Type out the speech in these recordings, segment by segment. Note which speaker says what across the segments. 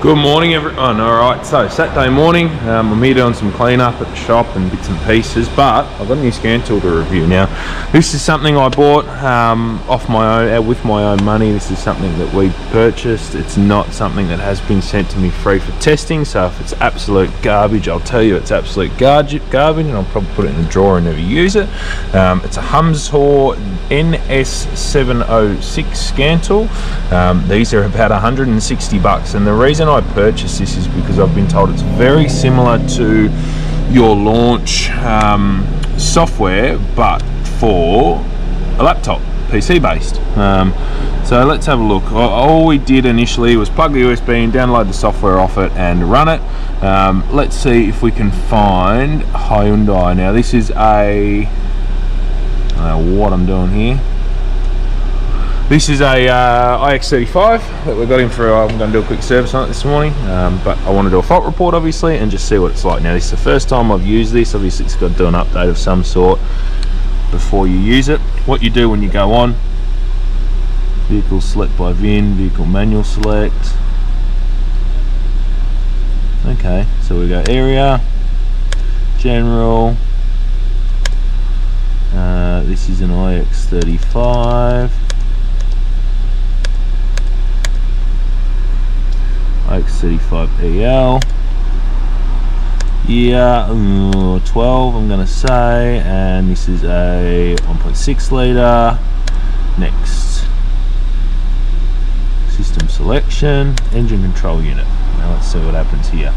Speaker 1: Good morning everyone. Alright, so Saturday morning, I'm here doing some cleanup at the shop and bits and pieces, but I've got a new scan tool to review. Now, this is something I bought off my own, with my own money. This is something that we purchased. It's not something that has been sent to me free for testing, so if it's absolute garbage, I'll tell you it's absolute garbage, and I'll probably put it in a drawer and never use it. It's a Humzor NS706 scan tool. These are about 160 bucks, and the reason I purchased this is because I've been told it's very similar to your launch software, but for a laptop, PC based. So let's have a look. All we did initially was plug the USB in, download the software off it and run it. Let's see if we can find Hyundai. Now this is a, I don't know what I'm doing here. This is a iX35 that we got in for, I'm going to do a quick service on it this morning, but I want to do a fault report obviously and just see what it's like. Now this is the first time I've used this. Obviously it's got to do an update of some sort before you use it. What you do when you go on, vehicle select by VIN, vehicle manual select. Okay, so we go area, general, this is an iX35. iX35EL, year 12 I'm going to say, and this is a 1.6 litre. Next, system selection, engine control unit. Now let's see what happens here.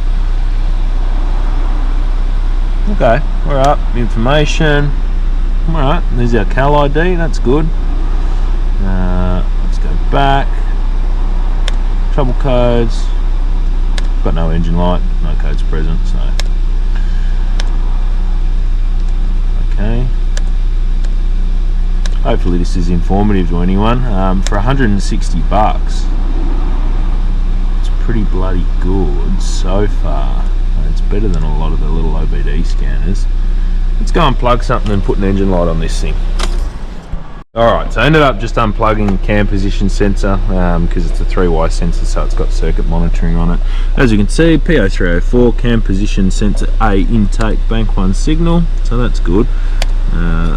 Speaker 1: Okay, we're up, information. Alright, there's our CAL ID, that's good. Let's go back, trouble codes. Got no engine light, no codes present, so okay. Hopefully this is informative to anyone. For 160 bucks, it's pretty bloody good so far. It's better than a lot of the little OBD scanners. Let's go and plug something and put an engine light on this thing. Alright, so I ended up just unplugging the cam position sensor because it's a 3-wire sensor, so it's got circuit monitoring on it. As you can see, P0304 cam position sensor A intake bank 1 signal, so that's good.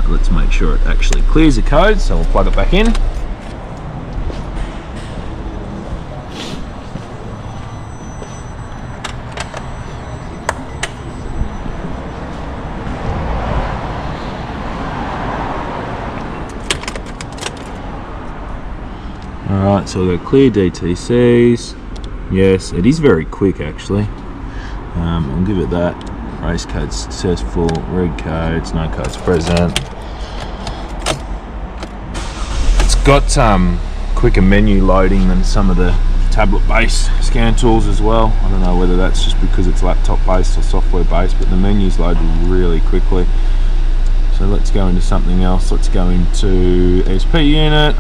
Speaker 1: Let's make sure it actually clears the code, so we'll plug it back in. Alright, so we've got clear DTCs. Yes, it is very quick actually. I'll give it that. Race code successful, red codes, no codes present. It's got quicker menu loading than some of the tablet based scan tools as well. I don't know whether that's just because it's laptop based or software based, but the menus load really quickly. So let's go into something else. Let's go into ESP unit.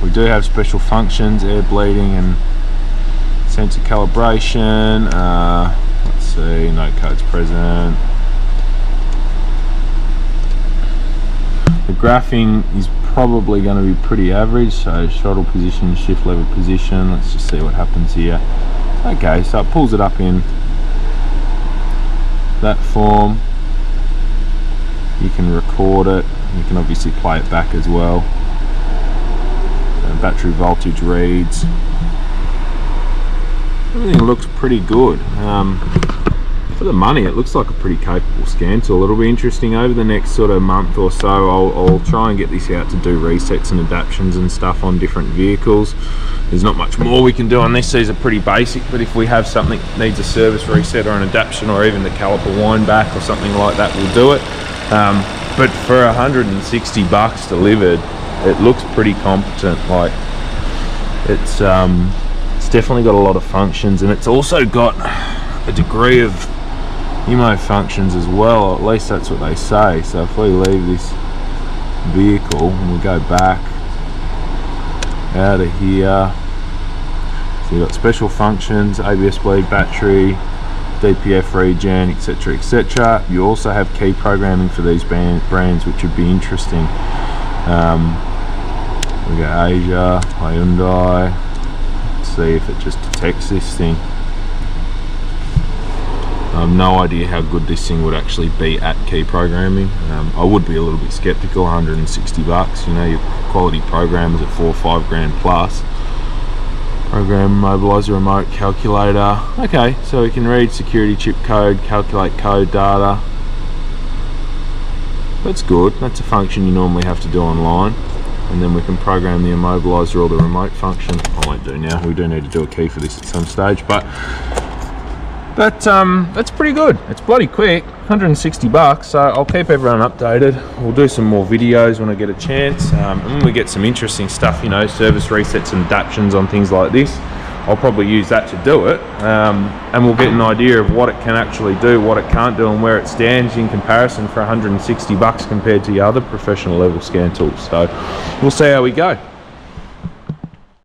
Speaker 1: We do have special functions, air bleeding and sensor calibration. Let's see, no codes present. The graphing is probably going to be pretty average, so throttle position, shift lever position. Let's just see what happens here. Okay, so it pulls it up in that form. You can record it, you can obviously play it back as well. Battery voltage reads. Everything looks pretty good. For the money, it looks like a pretty capable scan tool. It'll be interesting over the next sort of month or so. I'll try and get this out to do resets and adaptions and stuff on different vehicles. There's not much more we can do on this. These are pretty basic, but if we have something that needs a service reset or an adaptation or even the caliper wind back or something like that, we'll do it. But for 160 bucks delivered, it looks pretty competent. Like it's definitely got a lot of functions, and it's also got a degree of IMO functions as well, or at least that's what they say. So if we leave this vehicle and we go back out of here, so you've got special functions, ABS bleed, battery, DPF regen, etc, etc. You also have key programming for these brands, which would be interesting. We got Asia, Hyundai. Let's see if it just detects this thing. I have no idea how good this thing would actually be at key programming. I would be a little bit skeptical. 160 bucks, you know, your quality programs at 4 or 5 grand plus. Program mobilizer remote calculator. Okay, so we can read security chip code, calculate code data. That's good. That's a function you normally have to do online. And then we can program the immobilizer or the remote function. I won't do now. We do need to do a key for this at some stage, but that's pretty good. It's bloody quick. 160 bucks. So I'll keep everyone updated. We'll do some more videos when I get a chance. And when we get some interesting stuff, you know, service resets and adaptions on things like this, I'll probably use that to do it. And we'll get an idea of what it can actually do, what it can't do, and where it stands in comparison for 160 bucks compared to the other professional level scan tools. So we'll see how we go.